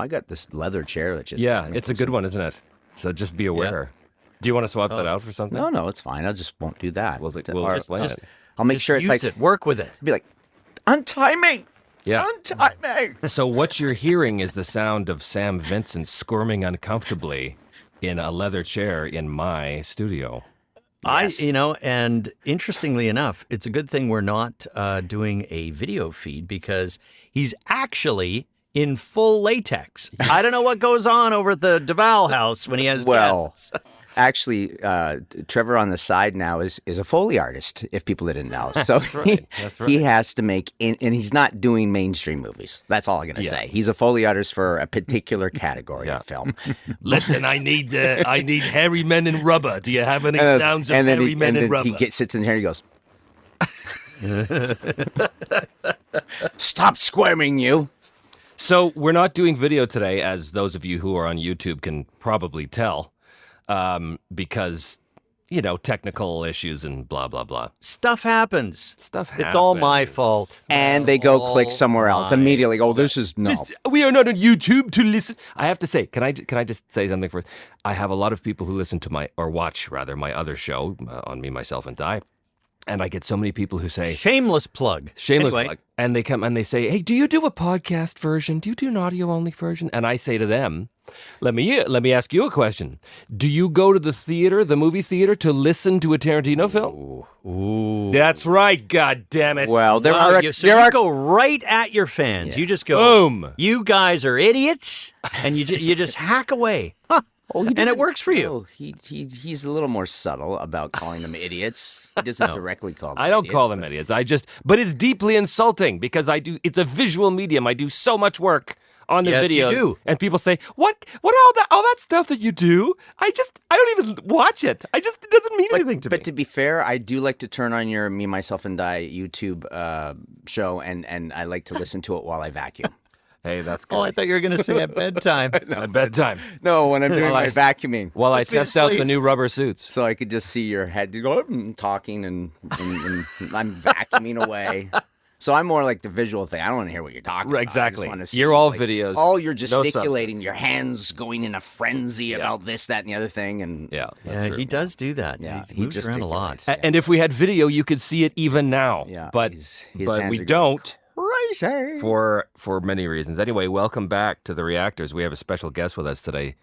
I got this leather chair that just... Yeah, it's a good one, isn't it? So just be aware. Yeah. Do you want to swap that out for something? No, it's fine. I just won't do that. We'll explain it. I'll make sure it's like... Work with it. Be like, untie me! Yeah. Untie me! So what you're hearing is the sound of Sam Vincent squirming uncomfortably in a leather chair in my studio. Yes. And interestingly enough, it's a good thing we're not doing a video feed because he's actually in full latex. I don't know what goes on over at the Devall house when he has guests. Actually, Trevor on the side now is a Foley artist, if people didn't know. So That's right. He has to make, and he's not doing mainstream movies. That's all I'm going to say. He's a Foley artist for a particular category of film. Listen, I need hairy men in rubber. Do you have any sounds of hairy men in rubber? He sits in here and he goes, stop squirming, you. So we're not doing video today, as those of you who are on YouTube can probably tell, because, technical issues and blah, blah, blah. Stuff happens. It's all my fault. And they go click somewhere else immediately. Oh, this is no. We are not on YouTube to listen. I have to say, can I just say something first? I have a lot of people who listen to watch my other show on Me, Myself, and Die. And I get so many people who say... Shameless plug. Plug. And they come and they say, hey, do you do a podcast version? Do you do an audio-only version? And I say to them, let me ask you a question. Do you go to the movie theater, to listen to a Tarantino film? Ooh. That's right, God damn it. Well, you go right at your fans. Yeah. You just go, boom. You guys are idiots, and you just hack away. Huh. Oh, and it works for you. Oh, he's a little more subtle about calling them idiots. He doesn't directly call them I don't idiots, call them idiots. But it's deeply insulting because it's a visual medium. I do so much work on the videos. You do. And people say, what all that stuff that you do? I don't even watch it. It doesn't mean anything to me. But to be fair, I do like to turn on your Me, Myself, and Die YouTube show, and I like to listen to it while I vacuum. Hey, that's good. Oh, I thought you were going to say at bedtime. At bedtime. No, when I'm doing my vacuuming. While I test out the new rubber suits. So I could just see your head go, talking, and I'm vacuuming away. So I'm more like the visual thing. I don't want to hear what you're talking about. Exactly. I just want to see, you're all videos. All you're gesticulating, your hands going in a frenzy about this, that, and the other thing. And that's true. He does do that. Yeah, he moves around a lot. And if we had video, you could see it even now. Yeah, but we don't. Crazy. For many reasons. Anyway, welcome back to the ReActors. We have a special guest with us today.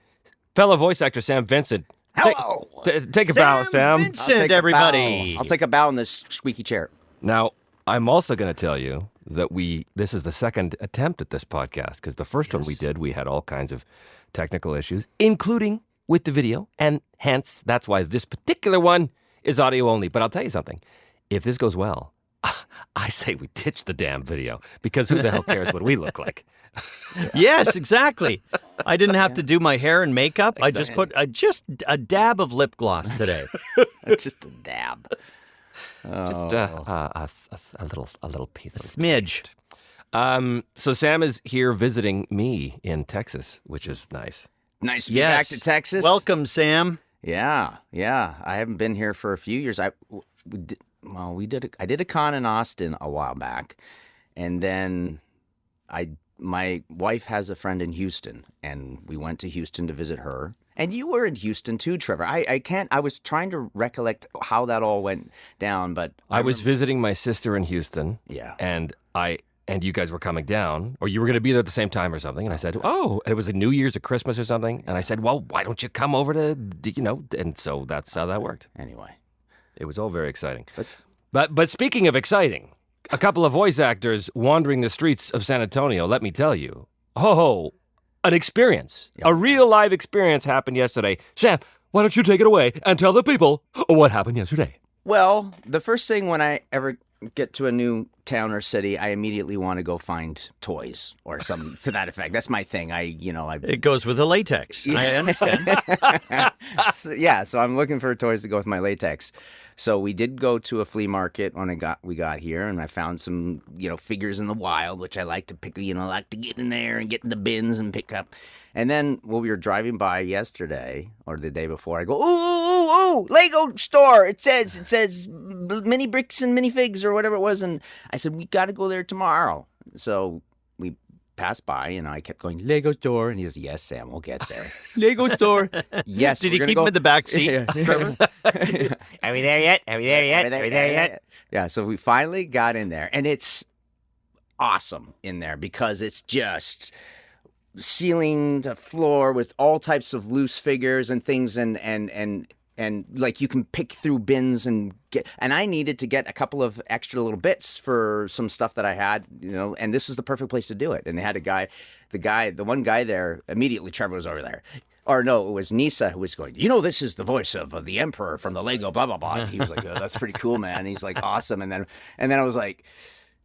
Fellow voice actor Sam Vincent. Hello. Take a bow, Sam. Vincent, everybody. I'll take a bow in this squeaky chair. Now, I'm also going to tell you that this is the second attempt at this podcast, because the first one we did, we had all kinds of technical issues, including with the video, and hence, that's why this particular one is audio only. But I'll tell you something. If this goes well, I say we ditch the damn video, because who the hell cares what we look like? Yes, exactly. I didn't have to do my hair and makeup. Exactly. I just put just a dab of lip gloss today. Just a dab. Just a little piece. A smidge. So Sam is here visiting me in Texas, which is nice. Nice to be back to Texas. Welcome, Sam. Yeah. I haven't been here for a few years. I did a con in Austin a while back, and then my wife has a friend in Houston, and we went to Houston to visit her. And you were in Houston too, Trevor. I was trying to recollect how that all went down, but I was visiting my sister in Houston. Yeah. And you guys were coming down, or you were going to be there at the same time or something. And I said, and it was a New Year's or Christmas or something. And I said, well, why don't you come over to, and so that's how that worked. Anyway. It was all very exciting. But speaking of exciting, a couple of voice actors wandering the streets of San Antonio, let me tell you. An experience. A real live experience happened yesterday. Sam, why don't you take it away and tell the people what happened yesterday? Well, the first thing when I ever get to a new town or city, I immediately want to go find toys or something to that effect. That's my thing. It goes with the latex. I understand. So I'm looking for toys to go with my latex. So we did go to a flea market when we got here, and I found some, figures in the wild, which I like to pick, like to get in there and get in the bins and pick up. And then when we were driving by yesterday or the day before, I go, ooh, Lego store. It says mini bricks and mini figs or whatever it was. And I said, we got to go there tomorrow. So we passed by, and I kept going, Lego store. And he goes, yes, Sam, we'll get there. Lego store. Yes. Did he keep him in the back seat, Trevor? Are we there yet? Are we there yet? Are we there yet? Yeah, so we finally got in there, and it's awesome in there because it's just ceiling to floor with all types of loose figures and things, and like you can pick through bins and get. And I needed to get a couple of extra little bits for some stuff that I had, and this was the perfect place to do it. And they had the one guy there. Immediately, Trevor was over there. Or no, it was Nisa who was going, this is the voice of the Emperor from the Lego blah blah blah. And he was like, oh, that's pretty cool, man. And he's like, awesome. And then I was like.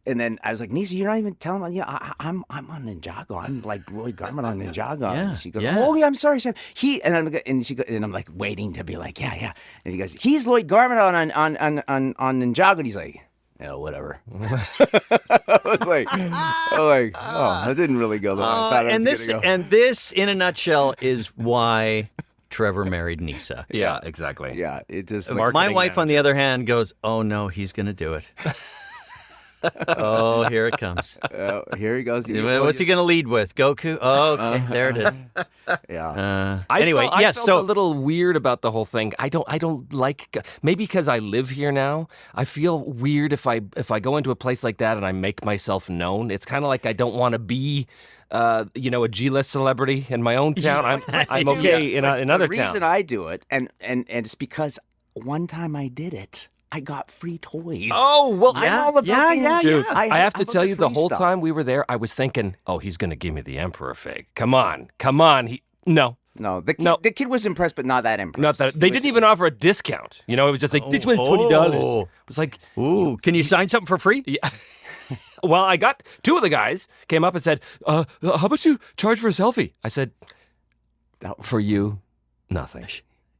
And then I was like, Nisa, you're not even telling me. Yeah, I'm on Ninjago. I'm like Lloyd Garment on Ninjago. Yeah, and she goes, yeah. oh yeah, I'm sorry, Sam. And I'm like waiting to be like, yeah. And he goes, he's Lloyd Garment on Ninjago. And he's like, yeah, whatever. I was like, oh, that didn't really go the way I thought it was going to go. And this, in a nutshell, is why Trevor married Nisa. Yeah, exactly. Yeah, it just. My wife, on the other hand, goes, oh no, he's going to do it. Oh, here it comes. Here he goes. What's he going to lead with? Goku? Oh, okay, there it is. Yeah. I felt a little weird about the whole thing. I don't like. Maybe because I live here now, I feel weird if I go into a place like that and I make myself known. It's kind of like I don't want to be. A G-list celebrity in my own town. I'm okay in other towns. The reason I do it, and it's because one time I did it. I got free toys. Oh, well, I'm all about dude. I have to tell you, the whole time we were there, I was thinking, oh, he's going to give me the Emperor fig. Come on. No, the kid was impressed, but not that impressed. Not that they didn't even offer a discount. It was just like, this was $20. It was like, ooh, can you sign something for free? Yeah. Well, I got two of the guys came up and said, how about you charge for a selfie? I said, for you, nothing.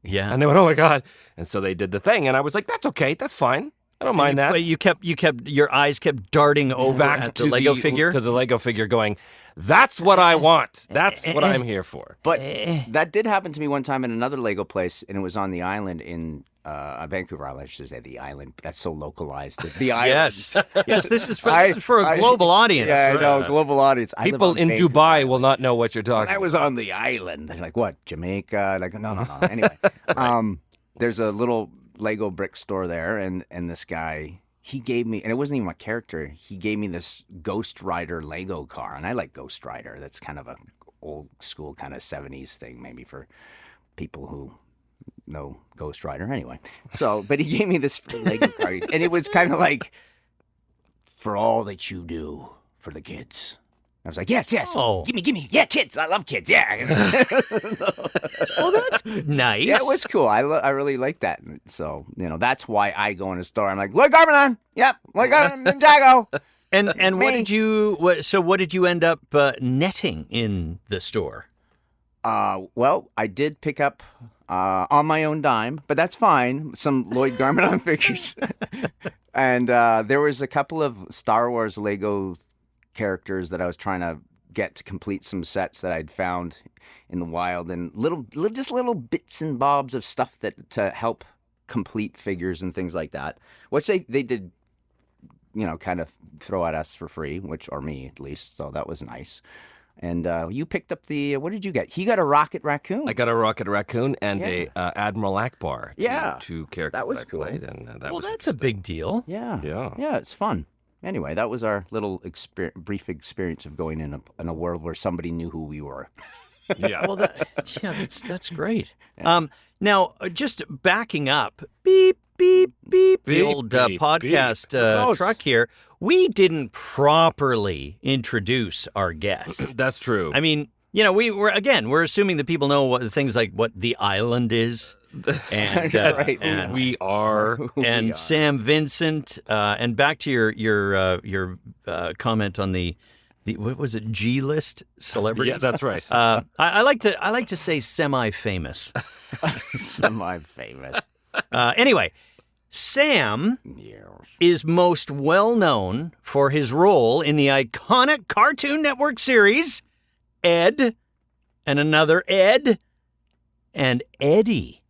Yeah. And they went, oh my God. And so they did the thing. And I was like, that's okay. That's fine. I don't mind that. Your eyes kept darting over at the Lego figure? To the Lego figure going, that's what I want. That's what I'm here for. But that did happen to me one time in another Lego place, and it was on the island in Vancouver Island. I should say the island. That's so localized. The island. Yes. This is for a global audience. Yeah, I know, global audience. People in Dubai will not know what you're talking about. I was on the island. They're like, what, Jamaica? Like, no. Anyway, there's a little Lego brick store there, and this guy, he gave me, and it wasn't even my character, he gave me this Ghost Rider Lego car, and I like Ghost Rider. That's kind of a old school kind of 70s thing, maybe for people who know Ghost Rider. Anyway, but he gave me this Lego car, and it was kind of like, for all that you do for the kids. I was like, yes, oh. gimme. Yeah, kids. I love kids. Yeah. Oh, that's nice. Yeah, it was cool. I really like that. So, that's why I go in a store. I'm like, Lloyd Garment on. Yep. Lloyd Garment, Ninjago. And what did you end up netting in the store? Well, I did pick up on my own dime, but that's fine. Some Lloyd Garment on figures. And there was a couple of Star Wars Lego characters that I was trying to get to complete some sets that I'd found in the wild, and little bits and bobs of stuff that to help complete figures and things like that, which they did, kind of throw at us for free, or me at least. So that was nice. And you picked up what did you get? He got a Rocket Raccoon. I got a Rocket Raccoon and a Admiral Akbar. Two characters that was I cool. played. And that's a big deal. Yeah, it's fun. Anyway, that was our little brief experience of going in a world where somebody knew who we were. Yeah. Well, that's great. Yeah. Now, just backing up, beep, beep, beep, the old podcast truck here, we didn't properly introduce our guest. That's true. I mean, we're assuming that people know what things like what the island is. And, right. and we are, and Sam Vincent, and back to your comment on the what was it, G-list celebrities? Yeah, that's right. I like to say semi-famous. Semi-famous. Anyway, Sam is most well known for his role in the iconic Cartoon Network series Ed, and Another Ed, and Eddie.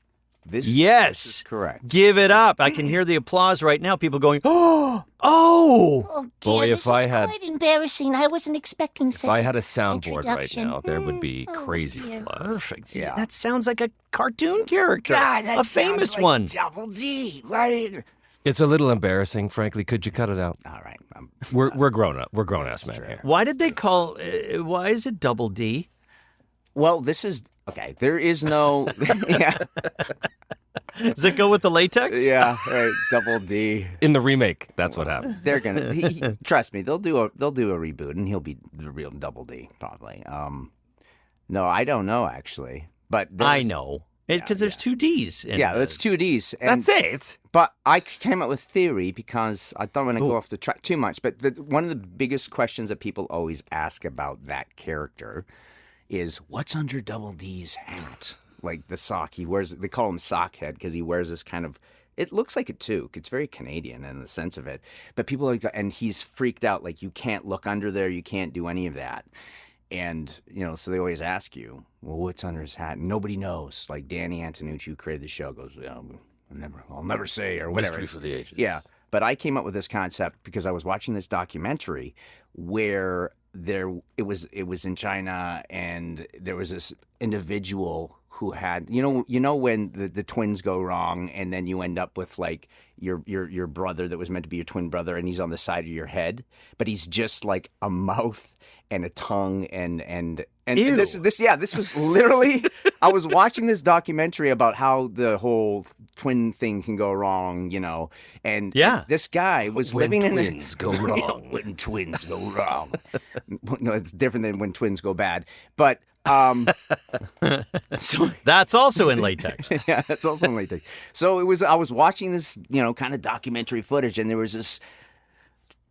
This Yes. is correct. Give it up. I can hear the applause right now. People going, oh. Oh, dear, Boy, this if I is had- quite embarrassing. I wasn't expecting If such I had a soundboard right introduction. now, there would be Oh, crazy dear. applause. Perfect. See, Yeah. that sounds like a cartoon character. God, that a famous sounds like one. Double D. Right? It's a little embarrassing, frankly. Could you cut it out? All right. We're grown up. We're grown ass men here. Why did they call? Why is it Double D? Well, this is okay. There is no. Yeah. Does it go with the latex? Yeah. Right. Double D. In the remake, that's what happened. They're gonna trust me. They'll do a reboot, and he'll be the real Double D probably. No, I don't know actually, but I there's- know. Because there's two D's. In Yeah, that's 2Ds. And, That's it. But I came up with theory because I don't want to go off the track too much. But one of the biggest questions that people always ask about that character is what's under Double D's hat? Like the sock he wears. They call him Sockhead because he wears this kind of. It looks like a toque. It's very Canadian in the sense of it. But people are, and he's freaked out. Like you can't look under there. You can't do any of that. And, so they always ask you, well, what's under his hat? And nobody knows. Like Danny Antonucci, who created the show, goes, I'll never say, or whatever. Mystery for the ages. Yeah. But I came up with this concept because I was watching this documentary where it was in China, and there was this individual who had, when the twins go wrong and then you end up with like your brother that was meant to be your twin brother, and he's on the side of your head, but he's just like a mouth and a tongue and Ew. this was literally I was watching this documentary about how the whole twin thing can go wrong, and Yeah. this guy was living in twins go wrong. when twins go wrong. No, it's different than when twins go bad, but so That's also in latex. yeah, that's also in latex. So I was watching this, kind of documentary footage, and there was this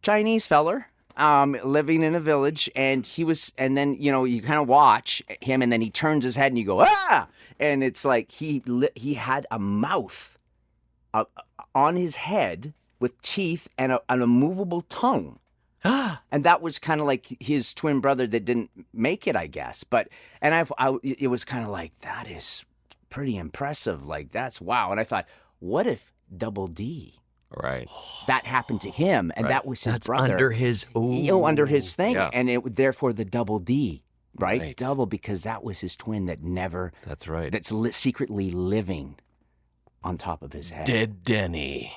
Chinese feller living in a village, and and then, you kind of watch him, and then he turns his head and you go, ah! And it's like he had a mouth on his head with teeth and a movable tongue. And that was kind of like his twin brother that didn't make it, I guess. But it was kind of like, that is pretty impressive. Like, that's wow. And I thought, what if Double D, Right. that happened to him, and that was his That's brother, under his. under his thing, Yeah. and it therefore the Double D, right? Right. Double, because that was his twin that never That's right. that's secretly living on top of his head. Dead Denny.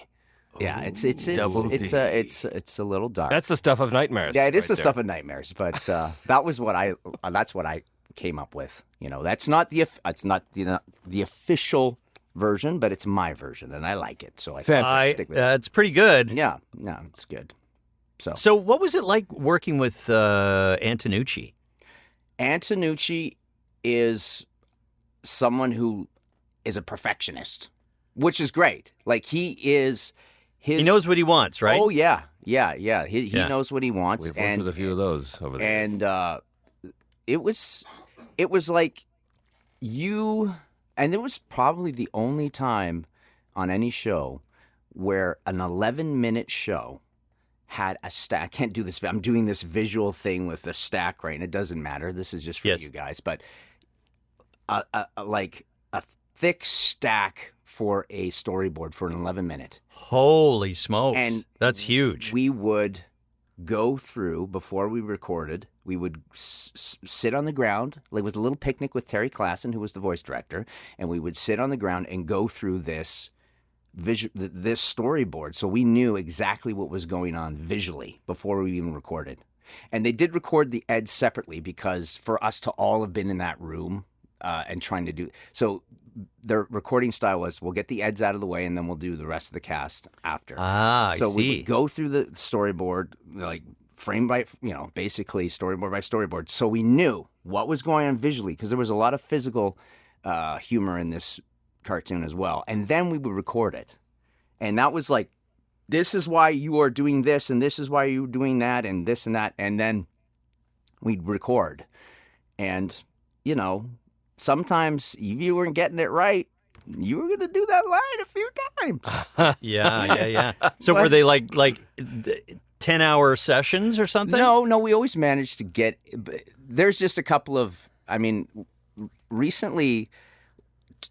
Yeah, it's Double it's D. it's a little dark. That's the stuff of nightmares. Yeah, it is right the there. stuff of nightmares, but that was what that's what I came up with. That's not the official version, but it's my version, and I like it, so I stick with it. It's pretty good. Yeah, no, it's good. So, what was it like working with Antonucci? Antonucci is someone who is a perfectionist, which is great. Like he knows what he wants, right? Oh yeah. He knows what he wants. We've worked with a few of those over there. And it was like and it was probably the only time on any show where an 11-minute show had a stack. I can't do this. I'm doing this visual thing with the stack, right? And it doesn't matter. This is just for Yes. you guys. But like a thick stack for a storyboard for an 11-minute. Holy smokes. And that's huge. We would go through, before we recorded, we would sit on the ground. It was a little picnic with Terry Klassen, who was the voice director, and we would sit on the ground and go through this storyboard. So we knew exactly what was going on visually before we even recorded. And they did record the eds separately because for us to all have been in that room and trying to do so. Their recording style was, we'll get the eds out of the way and then we'll do the rest of the cast after. I So see. we would go through the storyboard, like frame by, basically storyboard by storyboard. So we knew what was going on visually, because there was a lot of physical humor in this cartoon as well. And then we would record it. And that was like, this is why you are doing this, and this is why you're doing that, and this and that. And then we'd record. And, sometimes if you weren't getting it right, you were going to do that line a few times. Yeah. So were they like 10-hour sessions or something? No, we always managed to get. There's just a couple of. Recently,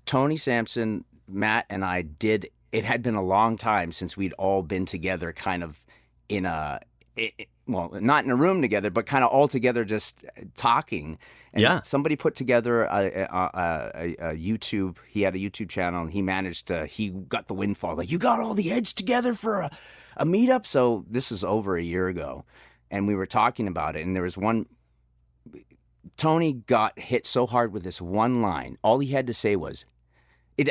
Tony Sampson Matt and I did. It had been a long time since we'd all been together, kind of in well, not in a room together, but kind of all together, just talking. And Yeah. somebody put together a YouTube. He had a YouTube channel, and he managed to. He got the windfall. Like, you got all the Eds together for a meetup. So this was over a year ago, and we were talking about it. And there was one. Tony got hit so hard with this one line. All he had to say was,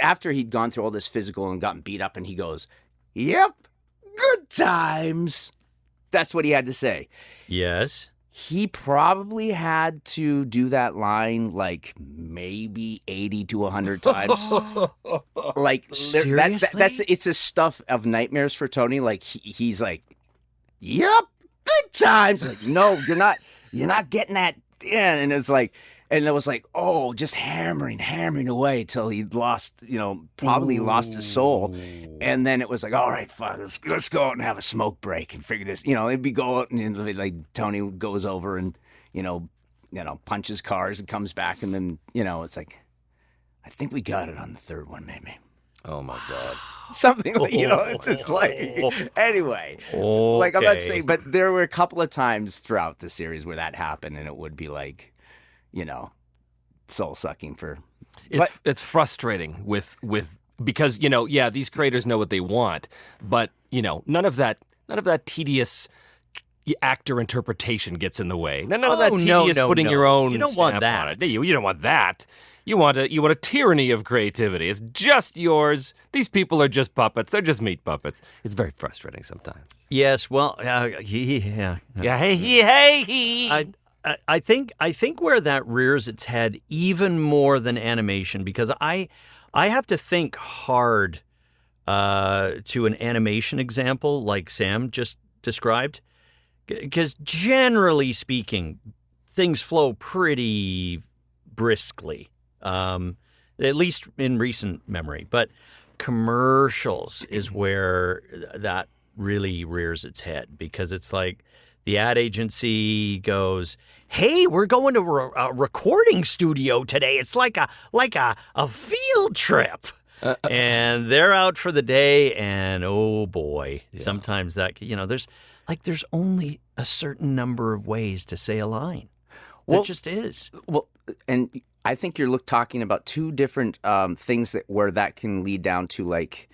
after he'd gone through all this physical and gotten beat up, and he goes, "Yep, good times." That's what he had to say. Yes. He probably had to do that line like maybe 80 to 100 times. Like, Seriously? it's the stuff of nightmares for Tony. Like, he's like, "Yep, good times." Like, no, you're not getting that. Yeah, and it's like, and it was like, oh, just hammering away till he lost, probably lost his soul. And then it was like, all right, fuck, let's go out and have a smoke break and figure this. It'd be go out and like Tony goes over and punches cars and comes back, and then it's like, I think we got it on the third one, maybe. Oh my God. Something like, it's just like, anyway, like, I'm not saying, but there were a couple of times throughout the series where that happened, and it would be like, soul sucking for. It's frustrating because these creators know what they want, but none of that tedious actor interpretation gets in the way. None of that tedious putting your own You don't want stamp that. on it. You don't want that. You want a tyranny of creativity. It's just yours. These people are just puppets. They're just meat puppets. It's very frustrating sometimes. Yes. Well, Yeah. Hey. I think where that rears its head even more than animation, because I have to think hard to an animation example like Sam just described, because generally speaking, things flow pretty briskly, at least in recent memory. But commercials is where that really rears its head, because it's like the ad agency goes, "Hey, we're going to a recording studio today. It's like a field trip." And they're out for the day, and oh boy, sometimes that there's only a certain number of ways to say a line. There just is. Well, and I think you're talking about two different things where that can lead down to, like,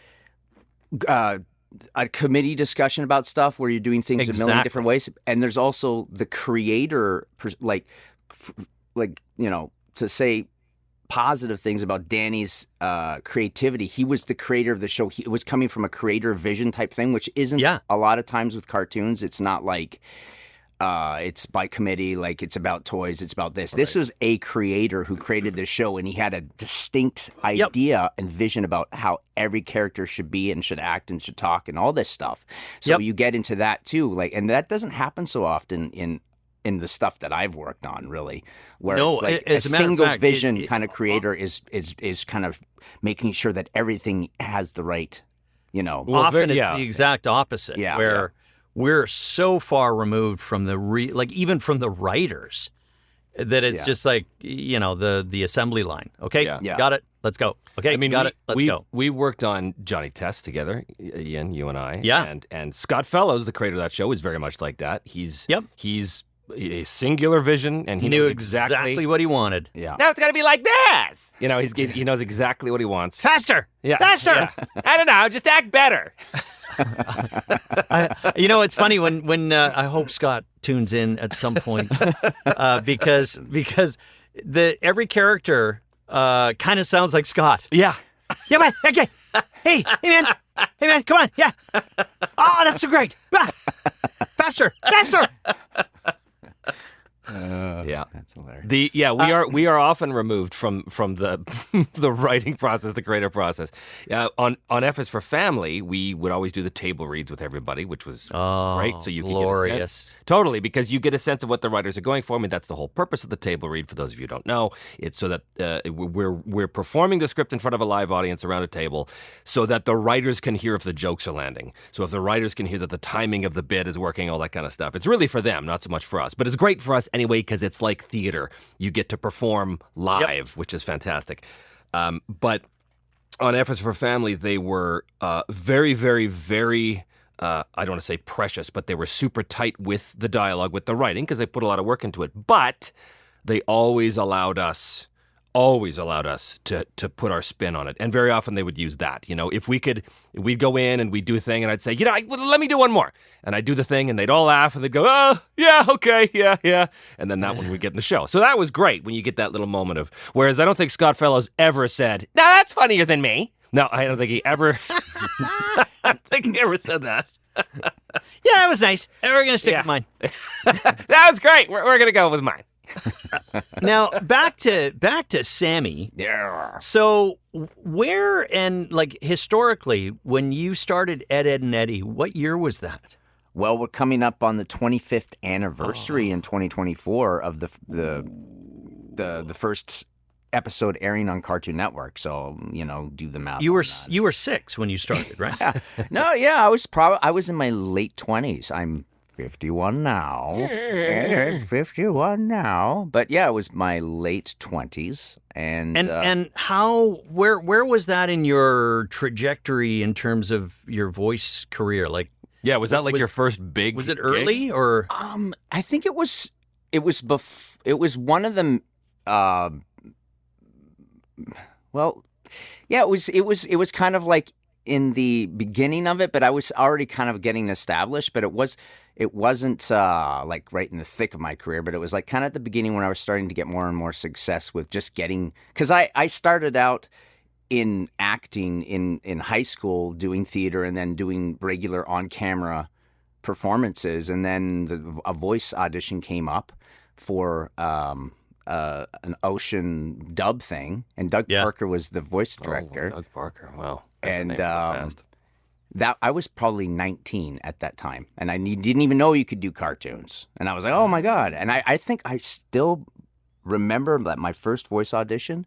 a committee discussion about stuff where you're doing things a million different ways, and there's also the creator, to say positive things about Danny's creativity. He was the creator of the show. It was coming from a creator vision type thing, which isn't a lot of times with cartoons. It's not like it's by committee, like it's about toys, it's about this. Right. This was a creator who created this show, and he had a distinct idea and vision about how every character should be and should act and should talk and all this stuff. So you get into that too, like, and that doesn't happen so often in the stuff that I've worked on, really, where it's like a single vision kind of creator is kind of making sure that everything has the right, Often it's the exact opposite, where we're so far removed from even from the writers, that it's just like, the assembly line. Okay, got it. Let's go. Okay, got it. Let's go. We worked on Johnny Test together, Ian, you and I. Yeah. And Scott Fellows, the creator of that show, is very much like that. He's a singular vision, and he knew knows exactly what he wanted. Yeah. Now it's got to be like this. He knows exactly what he wants. Faster. Yeah. Faster. Yeah. I don't know. Just act better. It's funny when I hope Scott tunes in at some point, because every character kind of sounds like Scott. Yeah. Yeah, man. Okay. Hey, man. Come on. Yeah. Oh, that's so great. Faster. That's hilarious. We are often removed from the the writing process, the creative process. On F is for Family, we would always do the table reads with everybody, which was great. So you glorious. Could get a sense, totally, because you get a sense of what the writers are going for. I mean, that's the whole purpose of the table read. For those of you who don't know, it's so that we're performing the script in front of a live audience around a table, so that the writers can hear if the jokes are landing. So if the writers can hear that the timing of the bit is working, all that kind of stuff. It's really for them, not so much for us. But it's great for us anyway, because it's like theater. You get to perform live, which is fantastic. But on F is for Family, they were very, very, very, I don't want to say precious, but they were super tight with the dialogue, with the writing, because they put a lot of work into it. But they always allowed us to put our spin on it. And very often they would use that. You know, if we'd go in and we'd do a thing, and I'd say, let me do one more. And I'd do the thing, and they'd all laugh, and they'd go, oh, yeah, okay, yeah. And then that one would get in the show. So that was great when you get that little moment of, whereas I don't think Scott Fellows ever said, no, that's funnier than me. No, I don't think he ever, I don't think he ever said that. Yeah, that was nice. We're going to stick with mine. That was great. We're going to go with mine. Now, back to Sammy. Yeah. So where and like historically, when you started Ed, and Eddie, what year was that? Well, we're coming up on the 25th anniversary in 2024 of the first episode airing on Cartoon Network. So, do the math. You were 6 when you started, right? No, I was in my late 20s. I'm 51 now. 51 now. But yeah, it was my late 20s. And how where was that in your trajectory in terms of your voice career? Like, yeah, was that like your first big? Was it early gig? Or? I think it was one of the well, yeah, it was kind of like in the beginning of it, but I was already kind of getting established, but it wasn't like right in the thick of my career, but it was like kind of at the beginning when I was starting to get more and more success with just getting, because I started out in acting in high school, doing theater and then doing regular on-camera performances, and then a voice audition came up for an Ocean dub thing, and Doug Parker was the voice director. Doug Parker, wow. And that I was probably 19 at that time, and I didn't even know you could do cartoons. And I was like, oh my God. And I think I still remember that my first voice audition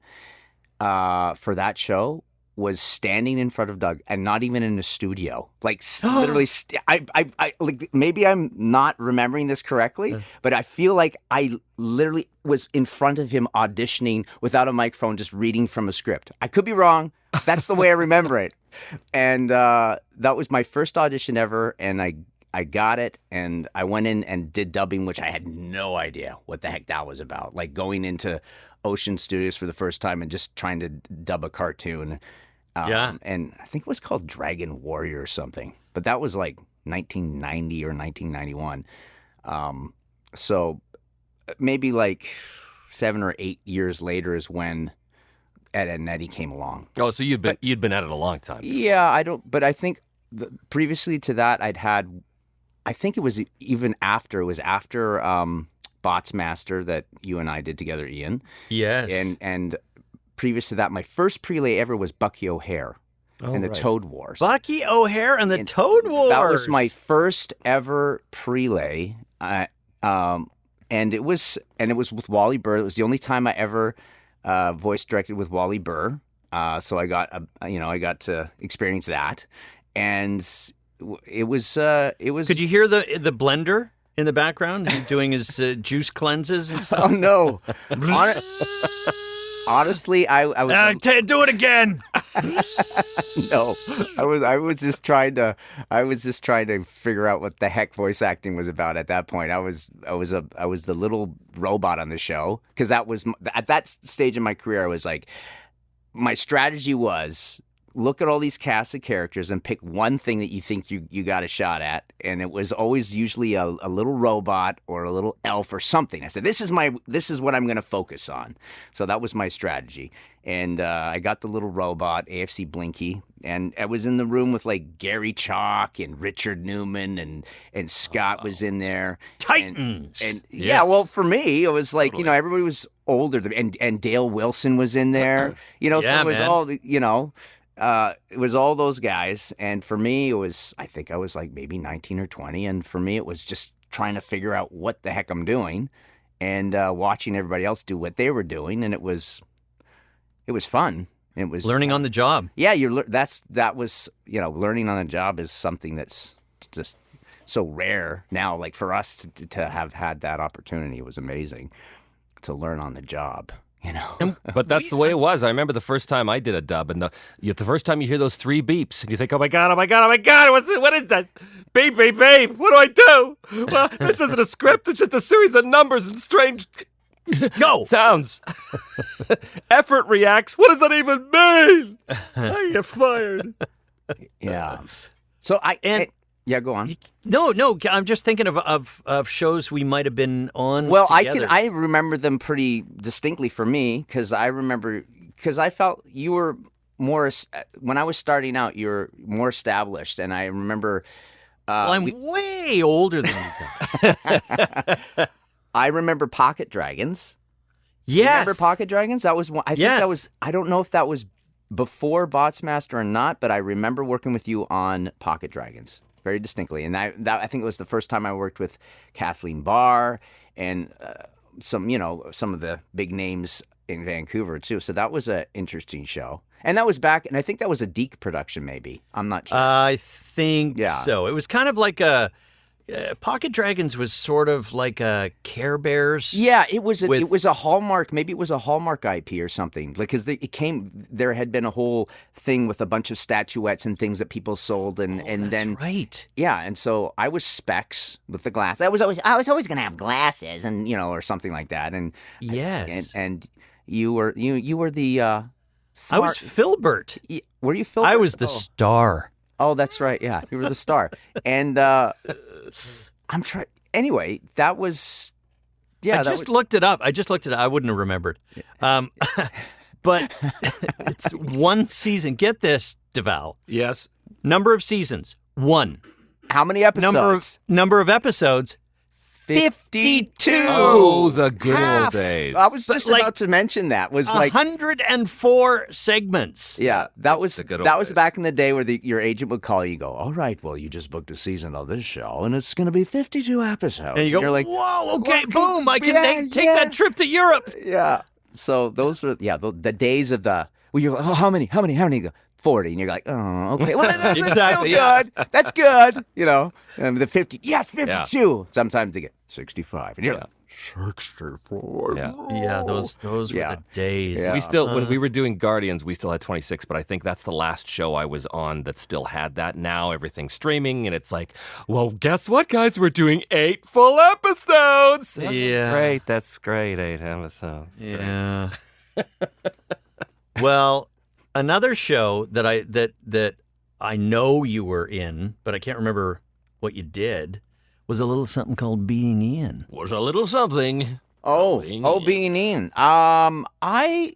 for that show was standing in front of Doug, and not even in a studio. Like literally, I like, maybe I'm not remembering this correctly, but I feel like I literally was in front of him auditioning without a microphone, just reading from a script. I could be wrong. That's the way I remember it. And that was my first audition ever, and I got it, and I went in and did dubbing, which I had no idea what the heck that was about. Like going into Ocean Studios for the first time and just trying to dub a cartoon. And I think it was called Dragon Warrior or something, but that was like 1990 or 1991. So maybe like 7 or 8 years later is when Ed and Eddie came along. Oh, so you'd been at it a long time before. Yeah, but I think previously to that I think it was after Bots Master that you and I did together, Ian. Yes. And previous to that, my first prelay ever was Bucky O'Hare and the Toad Wars. Bucky O'Hare and the Toad Wars. That was my first ever prelay, and it was with Wally Burr. It was the only time I ever voice directed with Wally Burr. So I got I got to experience that, and it was. Could you hear the blender in the background doing his juice cleanses and stuff? Oh no. Honestly, I was. Do it again. No, I was just trying to figure out what the heck voice acting was about at that point. I was the little robot on the show, because that was at that stage in my career. I was like, my strategy was look at all these casts of characters and pick one thing that you think you got a shot at, and it was always usually a little robot or a little elf or something. I said, this is what I'm going to focus on. So that was my strategy, and I got the little robot, AFC Blinky, and I was in the room with like Gary Chalk and Richard Newman, and Scott was in there. Titans. And yeah, well, for me it was like everybody was older, and Dale Wilson was in there. So it was all it was all those guys, and for me I think I was like maybe 19 or 20, and for me it was just trying to figure out what the heck I'm doing, and watching everybody else do what they were doing, and it was fun. It was learning on the job. Yeah, that was learning on the job is something that's just so rare now. Like for us to have had that opportunity, it was amazing to learn on the job. you know. But that's the way it was. I remember the first time I did a dub, and the first time you hear those 3 beeps, and you think, oh my God, what is this? Beep, beep, beep, what do I do? Well, this isn't a script, it's just a series of numbers and strange sounds. Effort reacts, what does that even mean? I get fired. Yeah. So yeah, go on. No, I'm just thinking of shows we might have been on. Well, together. I remember them pretty distinctly for me because I felt you were more when I was starting out. You were more established, and I remember. Well, I'm way older than you guys. I remember Pocket Dragons. Yes. You remember Pocket Dragons? That was one. I think Yes. that was. I don't know if that was before Botsmaster or not, but I remember working with you on Pocket Dragons very distinctly, and that I think it was the first time I worked with Kathleen Barr and some of the big names in Vancouver too. So that was an interesting show, and that was back, and I think that was a Deke production, maybe. I'm not sure. I think Yeah. so. It was kind of like a Pocket Dragons was sort of like a Care Bears. Yeah, it was a Hallmark. Maybe it was a Hallmark IP or something. Because there had been a whole thing with a bunch of statuettes and things that people sold, and That's then right. yeah, and so I was Specs with the glass. I was always gonna have glasses, and or something like that, and Yes. and you were the. I Smart, was Filbert. Were you Phil? I was the star. Oh, that's right. Yeah, you were the star, and I'm trying. Anyway, that was. Yeah, I that just was, looked it up. I wouldn't have remembered. But it's one season. Get this, Devall. Yes. Number of seasons, 1. how many episodes? Number of episodes, 52. Oh, the good old Half. days. I was But, just like, about to mention that was like 104 segments. yeah, that was the good old that was days. back in the day where your agent would call you, go, all right, well, you just booked a season of this show and it's going to be 52 episodes. And you go, you're like, whoa, okay, okay, boom, I can yeah, take yeah. that trip to Europe. yeah. So those are the days of the you're like, oh, how many? You go 40, and you're like, oh, okay, well, that's Exactly, still yeah. good. That's good, And the 50, yes, 52. Sometimes they get 65, and you're like, 64. Yeah. Yeah, those were Yeah. the days. Yeah. We still, when we were doing Guardians, we still had 26, but I think that's the last show I was on that still had that. Now everything's streaming, and it's like, well, guess what, guys? We're doing 8 full episodes. Yeah. Great. That's great. 8 episodes. Great. Yeah. Well, another show that I know you were in, but I can't remember what you did, was a little something called Being Ian. Was a little something. Being Ian. I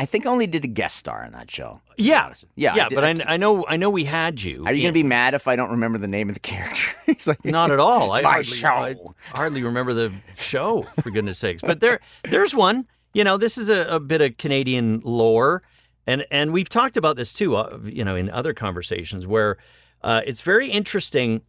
think I only did a guest star in that show. Yeah. Yeah, Yeah, I did- but I know we had you. Are you going to be mad if I don't remember the name of the character? It's like, Not at all. It's my show. I hardly remember the show, for goodness sakes. But there's one. This is a bit of Canadian lore, and we've talked about this too, in other conversations where it's very interesting.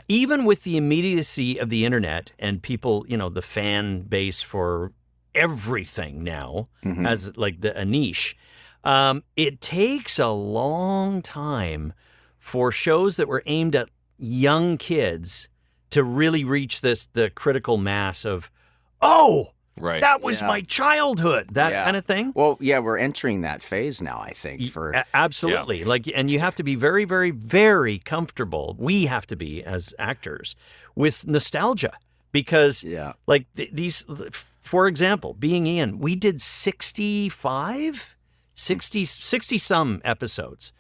Even with the immediacy of the internet and people, the fan base for everything now has like a niche. It takes a long time for shows that were aimed at young kids to really reach the critical mass of, Right. that was Yeah. my childhood, that Yeah. kind of thing. Well, yeah, we're entering that phase now, I think. Absolutely. And you have to be very, very, very comfortable. We have to be as actors with nostalgia because Yeah. like these, for example, Being Ian, we did 60 some episodes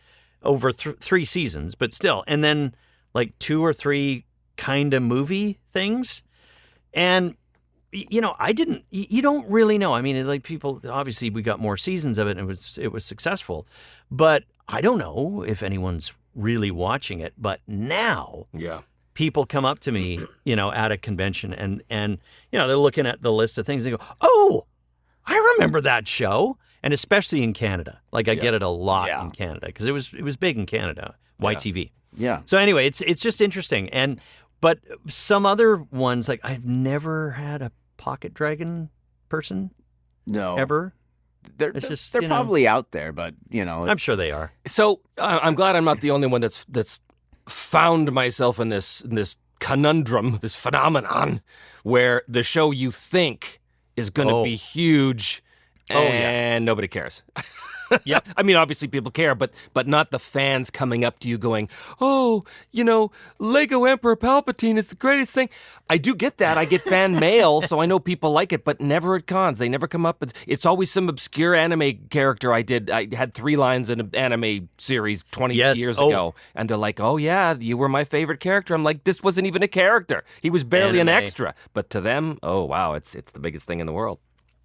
over 3 seasons, but still. And then like 2 or 3 kind of movie things. And you don't really know. I mean, like people, obviously we got more seasons of it and it was successful, but I don't know if anyone's really watching it. But now Yeah. people come up to me, at a convention and they're looking at the list of things and they go, oh, I remember that show. And especially in Canada, like I get it a lot in Canada because it was big in Canada, YTV. Yeah. So anyway, it's just interesting. But some other ones, like I've never had a pocket dragon person No. ever. They're It's just, they're probably out there, but, I'm sure they are. So I'm glad I'm not the only one that's found myself in this conundrum, this phenomenon, where the show you think is going to be huge, and nobody cares. Yep. I mean, obviously people care, but not the fans coming up to you going, "Oh, Lego Emperor Palpatine is the greatest thing." I do get that. I get fan mail, so I know people like it, but never at cons. They never come up. It's always some obscure anime character I did. I had 3 lines in an anime series 20 years ago, and they're like, "Oh yeah, you were my favorite character." I'm like, "This wasn't even a character. He was barely an extra." But to them, oh wow, it's the biggest thing in the world.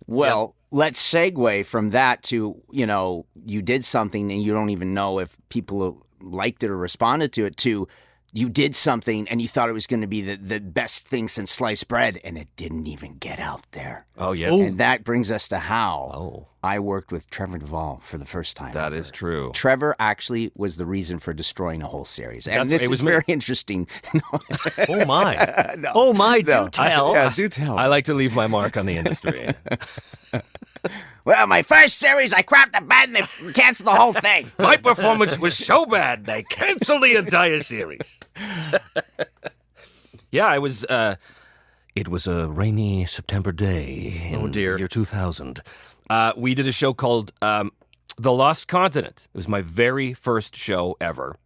Well, let's segue from that to, you did something and you don't even know if people liked it or responded to it, to you did something and you thought it was going to be the best thing since sliced bread, and it didn't even get out there. Oh, yes. And that brings us to how Oh. I worked with Trevor Devall for the first time. That is true. Trevor actually was the reason for destroying a whole series. And That's- this it was is me. very interesting. Oh, my. No. Oh, my, No. do tell. Yeah, do tell. I like to leave my mark on the industry. Well, my first series, I crapped the bed and they canceled the whole thing. My performance was so bad, they canceled the entire series. Yeah, it was a rainy September day in the year 2000. We did a show called The Lost Continent. It was my very first show ever.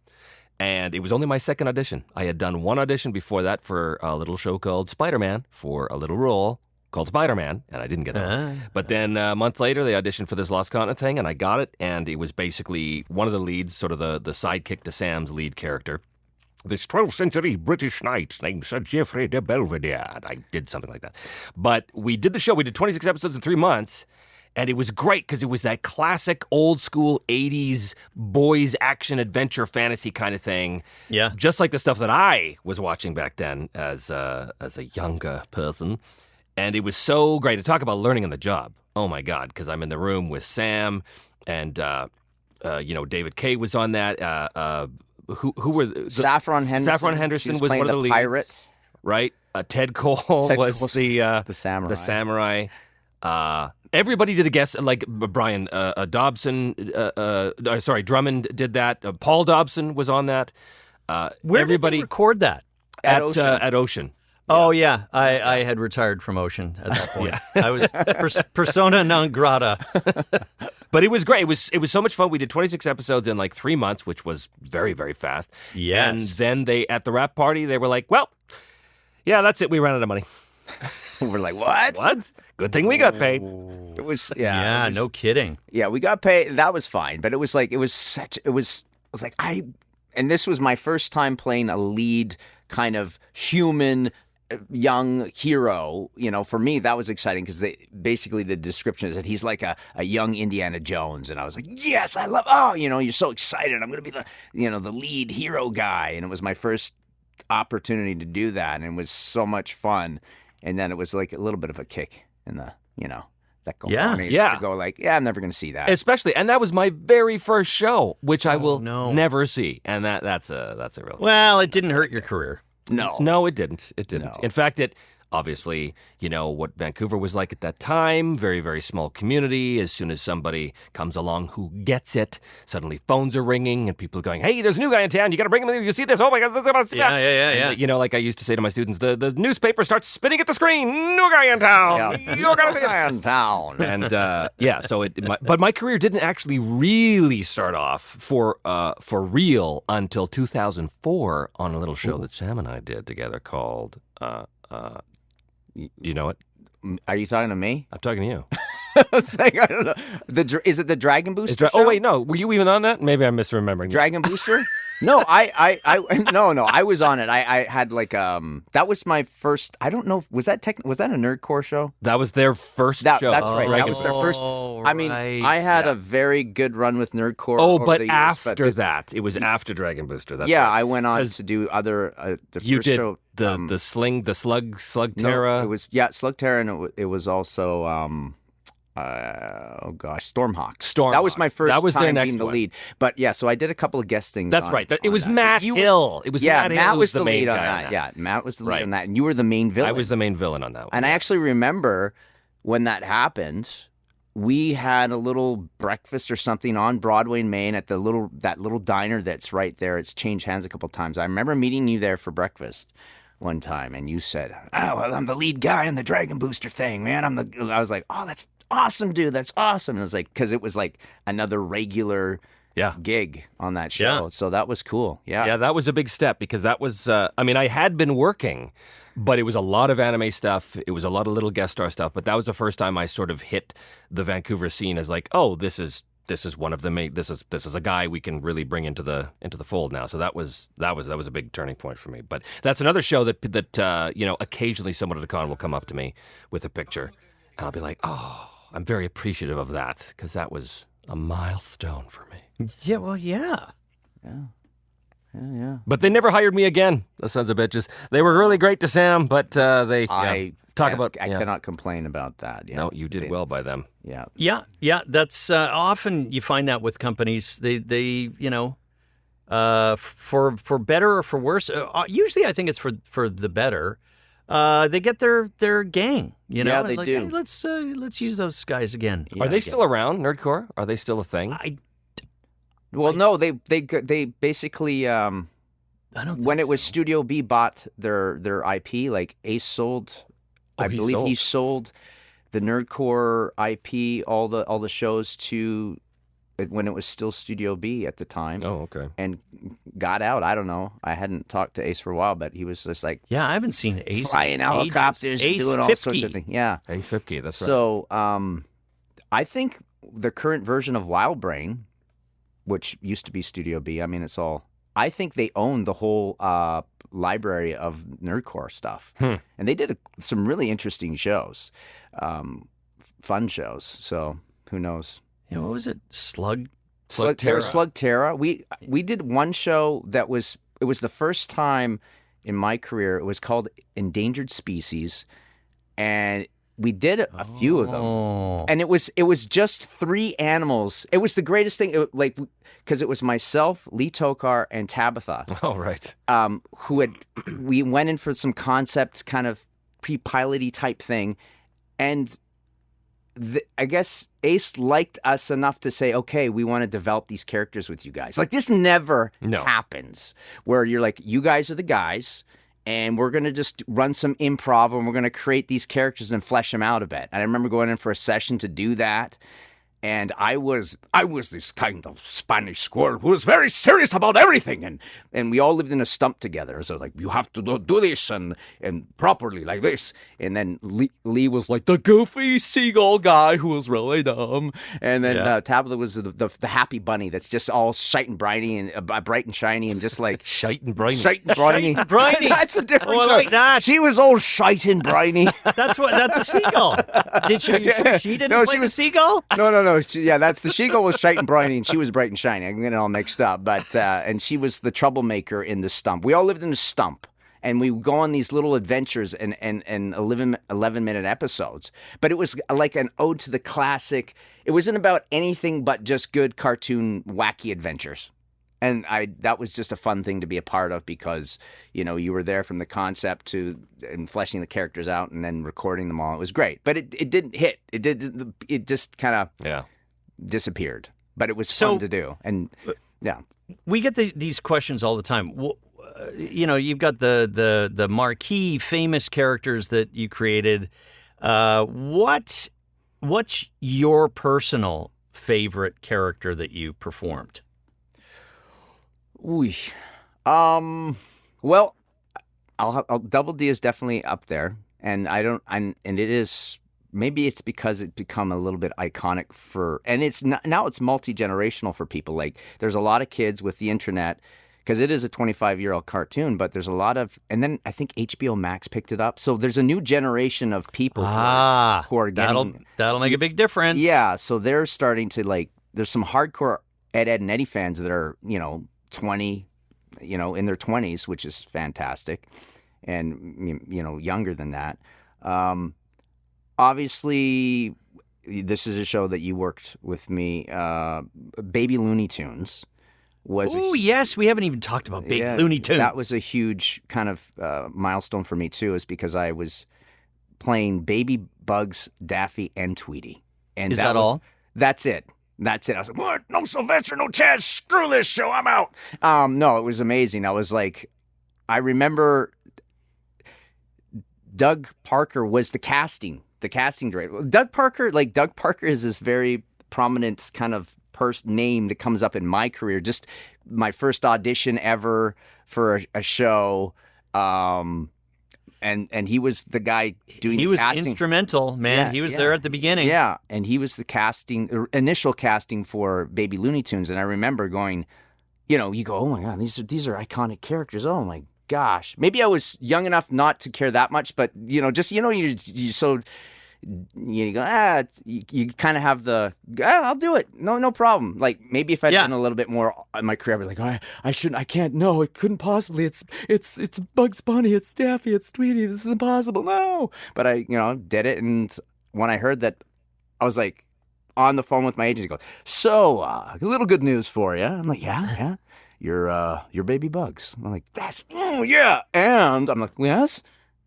And it was only my second audition. I had done one audition before that for a little show called Spider-Man, for a little role called Spider-Man, and I didn't get that. But then a month later, they auditioned for this Lost Continent thing, and I got it, and it was basically one of the leads, sort of the sidekick to Sam's lead character. This 12th century British knight named Sir Geoffrey de Belvedere. And I did something like that. But we did the show. We did 26 episodes in 3 months, and it was great because it was that classic old school 80s boys action adventure fantasy kind of thing. Yeah. Just like the stuff that I was watching back then as a younger person. And it was so great to talk about learning on the job. Oh my God, because I'm in the room with Sam and David Kay was on that. Who were Saffron Henderson? Saffron Henderson She was playing one of the leads. pirate. Right? Ted Cole was Cole's the samurai. The samurai. Everybody did a guest, like Brian Dobson. Drummond did that. Paul Dobson was on that. Where everybody did they record that? At Ocean. At Ocean. Oh, yeah. I had retired from Ocean at that point. I was persona non grata. But it was great. It was so much fun. We did 26 episodes in like 3 months, which was very, very fast. Yes. And then they, at the wrap party, they were like, well, yeah, that's it. We ran out of money. We're like, what? What? Good thing we got paid. It was, Yeah, no kidding. Yeah, we got paid. That was fine. But it was like, and this was my first time playing a lead kind of human young hero. For me, that was exciting because basically the description is that he's like a young Indiana Jones. And I was like, yes, I love, you're so excited. I'm going to be the lead hero guy. And it was my first opportunity to do that. And it was so much fun. And then it was like a little bit of a kick in the, that cojones to go like, I'm never going to see that. Especially, and that was my very first show, which I will no. never see. And that's a real. Well, it didn't hurt your career. No, it didn't. It didn't. No. In fact, it obviously, what Vancouver was like at that time, very, very small community. As soon as somebody comes along who gets it, suddenly phones are ringing and people are going, hey, there's a new guy in town. You got to bring him in. You see this? Oh, my God. Yeah. And, like I used to say to my students, the newspaper starts spinning at the screen. New guy in town. Yeah. You got to see it. guy in town. And but my career didn't actually really start off for real until 2004 on a little show that Sam and I did together called. Do you know it? Are you talking to me? I'm talking to you. I was like, I don't know. Is it the Dragon Booster? Oh show? wait, no. Were you even on that? Maybe I'm misremembering. Dragon Booster? No, no, I was on it. I had like that was my first. I don't know. Was that a Nerdcore show? That was their first show. That's right. That Dragon was their Booster. first. I mean, I had a very good run with Nerdcore. Oh, over but the years, after that, it was after Dragon Booster. That's right. I went on to do other. The You first did show, the Slug no, Terra. it was Slug Terra, and it was also Stormhawks. That was my first That was their time next being the one. lead. But so I did a couple of guest things. That's on- right. It on was that. Matt Hill. It was Matt Hill. Matt who was the main lead on guy that. Yeah, Matt was the lead Right. on that, and you were the main villain. I was the main villain on that one. And I actually remember when that happened. We had a little breakfast or something on Broadway in Maine at that little diner that's right there. It's changed hands a couple times. I remember meeting you there for breakfast. one time, and you said, "Oh, well, I'm the lead guy on the Dragon Booster thing, man." I was like, "Oh, that's awesome, dude. That's awesome." And it was like, because it was like another regular gig on that show. Yeah. So that was cool. Yeah. Yeah, that was a big step because that was, I mean, I had been working, but it was a lot of anime stuff. It was a lot of little guest star stuff. But that was the first time I sort of hit the Vancouver scene as like, oh, this is one of the main, this is a guy we can really bring into the fold now. So that was a big turning point for me. But that's another show that you know, occasionally someone at a con will come up to me with a picture, and I'll be like, oh, I'm very appreciative of that because that was a milestone for me. Yeah, well, yeah. Yeah. But they never hired me again, the sons of bitches. They were really great to Sam, but they I yeah. cannot complain about that. Yeah. No, you did well by them. Yeah. Yeah. That's often you find that with companies. They you know, for better or for worse. Usually, I think it's for the better. They get their gang. You know, Yeah, they like, do. Hey, let's use those guys again. Are they still around, Nerdcore? Are they still a thing? Well, no, they basically I don't when think it was so. Studio B bought their IP, like Ace sold. I he believe he sold. sold the Nerdcore IP, all the shows to when it was still Studio B at the time, Oh, okay. and got out. I don't know. I hadn't talked to Ace for a while, but he was just like Yeah, I haven't seen Ace flying helicopters, and Ace doing all sorts 50. of things. Yeah. Hey, Sipke, that's right. So, I think the current version of Wild Brain, which used to be Studio B, I mean, it's all. I think they own the whole library of Nerdcore stuff, and they did some really interesting shows, fun shows. So who knows? Yeah, what was it? Slug. Slugterra. We did one show that was the first time in my career. It was called Endangered Species, and we did a few of them. Oh. And it was just 3 animals. It was the greatest thing. Because it was myself, Lee Tokar, and Tabitha, Oh, right. we went in for some concept kind of pre-piloty type thing, and I guess Ace liked us enough to say, okay, we want to develop these characters with you guys. Like, this never happens where you're like, you guys are the guys, and we're going to just run some improv, and we're going to create these characters and flesh them out a bit. And I remember going in for a session to do that. And I was this kind of Spanish squirrel who was very serious about everything, and we all lived in a stump together. So like, you have to do this and properly like this. And then Lee was like the goofy seagull guy who was really dumb, and then Tabitha was the happy bunny that's just all shite and briny and bright and shiny and just like Shite and briny. shite and briny. Briny. That's a different. Oh, I show. like that. She was all shite and briny. That's a seagull. Did she? Yeah. She didn't No, play she the was- seagull. No. That's the she-gull was shite and briny, and she was bright and shiny. I'm getting it all mixed up. But and she was the troublemaker in the stump. We all lived in a stump, and we would go on these little adventures and 11-minute episodes. But it was like an ode to the classic. It wasn't about anything but just good cartoon wacky adventures. And that was just a fun thing to be a part of because, you know, you were there from the concept and fleshing the characters out and then recording them all. It was great, but it didn't hit. It just kind of disappeared. But it was fun to do. And yeah, We get these questions all the time. Well, you know, you've got the marquee famous characters that you created. What's your personal favorite character that you performed? Ooh. Well, I'll Double D is definitely up there, and and it is, maybe it's because it's become a little bit iconic and it's now it's multi-generational for people. Like, there's a lot of kids with the internet, because it is a 25-year-old cartoon, but there's a lot of, and then I think HBO Max picked it up. So there's a new generation of people who are getting, that'll make a big difference. yeah. So they're starting to, like, there's some hardcore Ed and Eddie fans that are, 20, in their 20s, which is fantastic, and younger than that. Obviously, this is a show that you worked with me. Baby Looney Tunes was. Oh yes, we haven't even talked about Big Looney Tunes. That was a huge kind of milestone for me too, is because I was playing Baby Bugs, Daffy, and Tweety. And Is that all? That's it. I was like, what? No Sylvester, no Chaz. Screw this show. I'm out. No, it was amazing. I was like, I remember Doug Parker was the casting director. Doug Parker is this very prominent kind of name that comes up in my career. Just my first audition ever for a show. And he was the guy doing He the was casting. instrumental, man. Yeah, He was yeah. there at the beginning. Yeah, and he was the initial casting for Baby Looney Tunes. And I remember going, you go, oh my God, these are iconic characters. Oh my gosh. Maybe I was young enough not to care that much, but you're so, you go, you kind of have the, I'll do it. No problem. Like maybe if I'd done a little bit more in my career, I'd be like, I can't, no, it couldn't possibly. It's Bugs Bunny, it's Daffy, it's Tweety. This is impossible. No. But I, did it. And when I heard that, I was like on the phone with my agent. He goes, so a little good news for you. I'm like, yeah. You're Baby Bugs. I'm like, yeah. And I'm like, yes.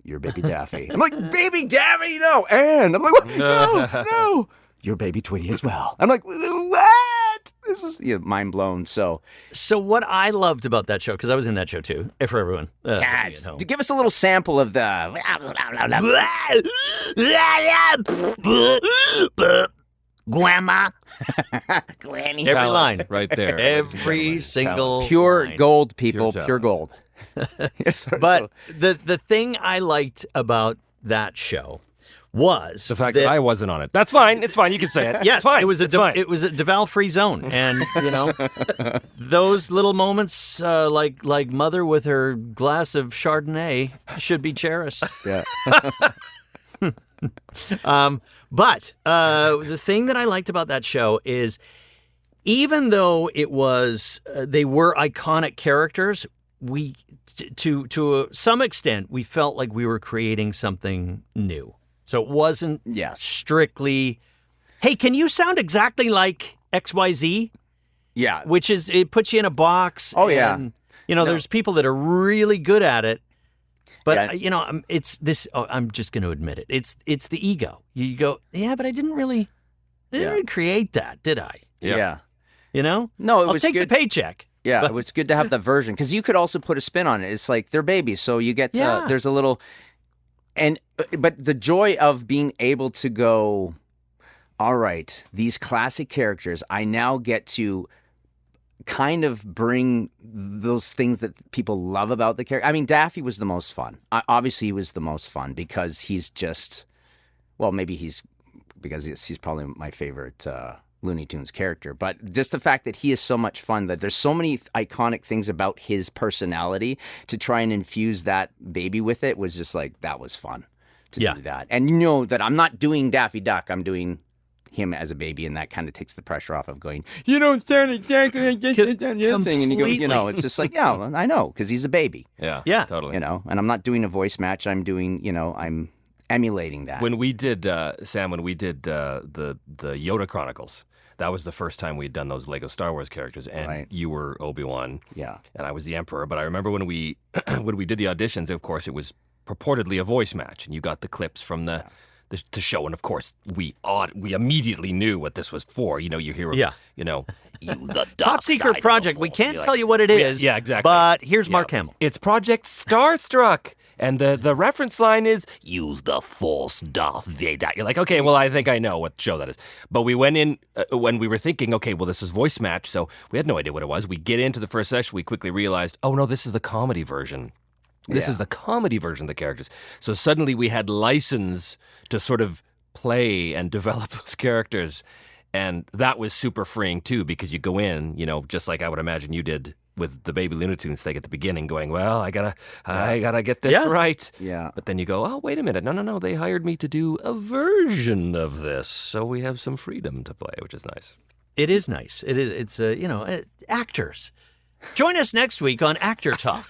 You're Baby Daffy. I'm like, Baby Daffy? No. And I'm like, what? No. You're Baby Tweety as well. I'm like, what? This is mind blown. So what I loved about that show, because I was in that show too, for everyone. guys, to give us a little sample of the Grandma. Granny. Every Talent line. right there. Every single pure line. gold, people. Pure Pure gold. But the thing I liked about that show was The fact that I wasn't on it. That's fine. It's fine. You can say it. Yes, it's fine. it was It's fine. it was a Devall free zone, and those little moments, like mother with her glass of Chardonnay, should be cherished. Yeah. But the thing that I liked about that show is, even though it was they were iconic characters, we to some extent we felt like we were creating something new. So it wasn't strictly, hey, can you sound exactly like XYZ? Yeah. Which is, it puts you in a box. Oh, yeah. And, there's people that are really good at it. But, Yeah. it's this, I'm just going to admit it. It's the ego. You go, yeah, but I didn't really create that, did I? Yeah. No, I'll take the paycheck. Yeah, But- it was good to have the version because you could also put a spin on it. It's like they're babies, so you get Yeah. there's a little, but the joy of being able to go, all right, these classic characters, I now get to kind of bring those things that people love about the character. I mean, Daffy was the most fun. Obviously, he was the most fun because he's just, well, maybe he's probably my favorite Looney Tunes character, but just the fact that he is so much fun, that there's so many iconic things about his personality, to try and infuse that baby with it was just like, that was fun to do that. And that I'm not doing Daffy Duck, I'm doing him as a baby, and that kind of takes the pressure off of going, you don't sound exactly like this, and you go, it's just like, yeah, well, I know, because he's a baby. Yeah, totally. And I'm not doing a voice match, I'm doing, I'm emulating that. When we did, Sam, the Yoda Chronicles, that was the first time we'd done those Lego Star Wars characters, and you were Obi-Wan, and I was the Emperor. But I remember when we did the auditions, of course, it was purportedly a voice match, and you got the clips from the show, and of course we immediately knew what this was for. You hear, you the Top secret project. We can't tell you what it is. Yeah, exactly. But here's Mark Hamill. It's Project Starstruck. And the reference line is, use the Force, Darth Vader. You're like, okay, well, I think I know what show that is. But we went in when we were thinking, okay, well, this is voice match, so we had no idea what it was. We get into the first session, we quickly realized, oh, no, this is the comedy version. This is the comedy version of the characters. So suddenly we had license to sort of play and develop those characters. And that was super freeing, too, because you go in, just like I would imagine you did with the Baby Looney Tunes thing at the beginning, going, well, I gotta get this right. Yeah. But then you go, oh, wait a minute. No. They hired me to do a version of this. So we have some freedom to play, which is nice. It is nice. It is. It's actors. Join us next week on Actor Talk.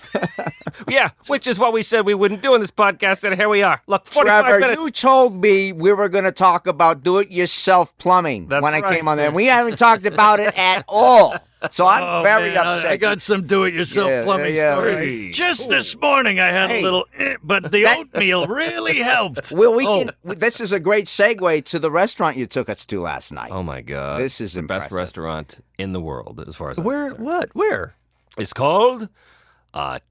Yeah, which is what we said we wouldn't do in this podcast, and here we are. Look, 45 Trevor, minutes. you told me we were going to talk about do-it-yourself plumbing when I came on there. We haven't talked about it at all. So I'm very upset. I got some do-it-yourself plumbing stories. right. Just this morning, I had a little, but the oatmeal really helped. Well, this is a great segue to the restaurant you took us to last night. Oh, my God. This is the best impressive. restaurant in the world, as far as I'm Where? concerned. What? Where? It's called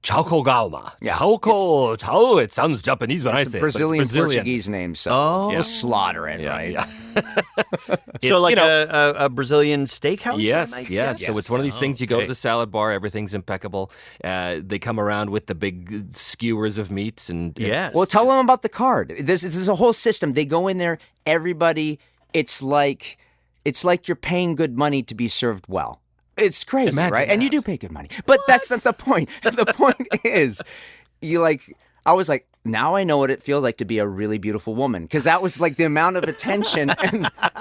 Chaukogalma. Yeah. Chau. It sounds Japanese when I It's say a it, but it's Brazilian Portuguese name, so Oh. we'll slaughter it, Yeah, right? yeah. So like you know, a Brazilian steakhouse? Yes, I might yes. guess? So it's one of these things. You go to okay. the salad bar, everything's impeccable. They come around with the big skewers of meats, and Yes. Well, tell them about the card. This is a whole system. They go in there. Everybody. It's like you're paying good money to be served well. It's crazy, Imagine right? And you that. do pay good money, but that's not the point. The point is, I was like, now I know what it feels like to be a really beautiful woman, because that was like the amount of attention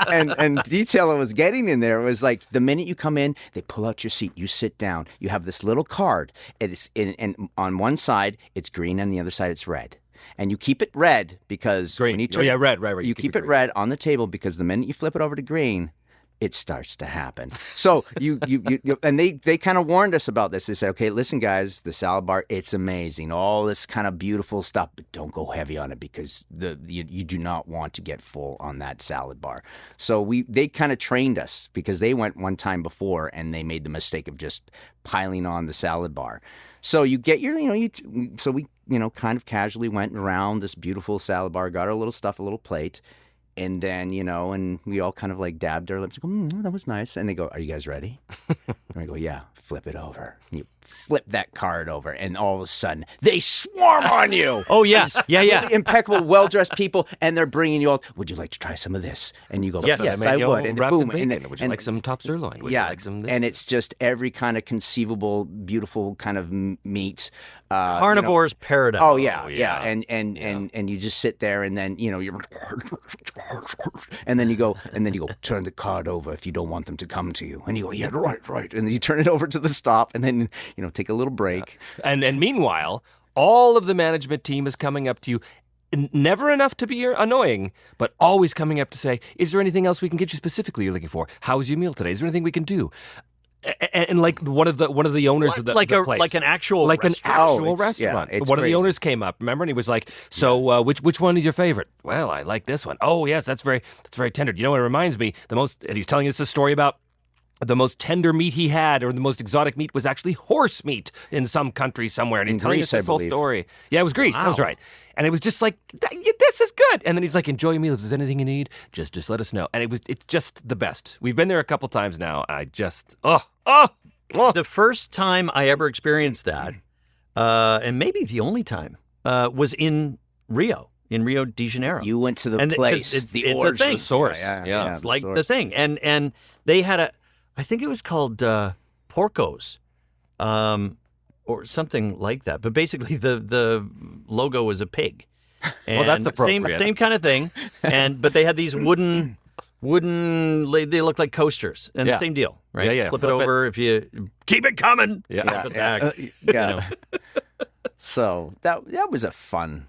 and detail I was getting in there. It was like the minute you come in, they pull out your seat, you sit down, you have this little card. And on one side it's green, and the other side it's red. And you keep it red because green. when you Oh, yeah, red, right. you keep it red on the table, because the minute you flip it over to green, it starts to happen. So you and they kind of warned us about this. They said, okay, listen, guys, the salad bar, it's amazing, all this kind of beautiful stuff, but don't go heavy on it, because you do not want to get full on that salad bar. So they kind of trained us, because they went one time before and they made the mistake of just piling on the salad bar. So you get your, so we, kind of casually went around this beautiful salad bar, got our little stuff, a little plate. And then, and we all kind of like dabbed our lips. Go, that was nice. And they go, are you guys ready? And I go, yeah, flip it over. And you flip that card over, and all of a sudden, they swarm on you. Oh, yeah. Yeah. Really impeccable, well-dressed people, and they're bringing you all, would you like to try some of this? And you go, Yes. yes, I would. And wrapped boom. in bacon. And then- Would you like some top sirloin? Would you like some this? and it's just every kind of conceivable, beautiful kind of meat. Carnivore's paradise. Oh yeah, yeah. And you just sit there, and then you're, and then you go, turn the card over if you don't want them to come to you, and you go, yeah, right, and then you turn it over to the stop, and then take a little break. And meanwhile, all of the management team is coming up to you. Never enough to be annoying, but always coming up to say, is there anything else we can get you specifically you're looking for? How was your meal today? Is there anything we can do? And like one of the owners of the place, like an actual like restaurant. an actual it's- restaurant. yeah, it's One of the crazy. owners came up, remember, and he was like, "So, which one is your favorite?" Well, I like this one. Oh, yes, that's very tender. You know what it reminds me the most? And he's telling us a story about the most tender meat he had, or the most exotic meat, was actually horse meat in some country somewhere. And he's In telling Greece, us this I whole believe. story. Yeah, it was Greece. That was right. And it was just like, this is good. And then he's like, enjoy your meal. If there's anything you need, just let us know. And it's just the best. We've been there a couple times now. I just, The first time I ever experienced that, and maybe the only time, was in Rio de Janeiro. You went to the And 'cause place. it's the a origin. thing. The source. Yeah. It's like the thing. And they had I think it was called Porco's, or something like that. But basically the logo was a pig. And Well, that's appropriate. Same kind of thing. But they had these wooden, they look like coasters. And Yeah. the same deal, right? Yeah. Flip it over if you keep it coming. Yeah. Flip it back. Yeah. So that was a fun